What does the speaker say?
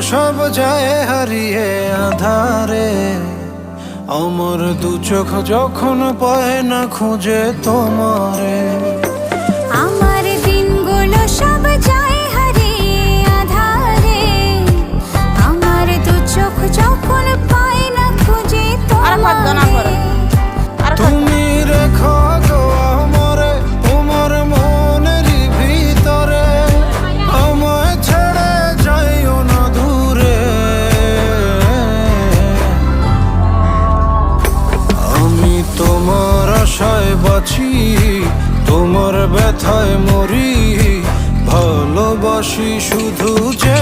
সব যায় হারিয়ে আধারে। আমার দু চোখ যখন পায় না খুঁজে তোমারে। আমার দিনগুলো সব যায় হারিয়ে আঁধারে। আমার দু চোখ যখন পায় না খুঁজে তোমারে। তুমি রেখো গো আমারে তোমার মনের ভিতরে, আমায় ছেড়ে যাইও না দূরে। আমি তোমার আশায় বাঁচি, তোমার ব্যথায় মরি, ভালোবাসি শুধু যে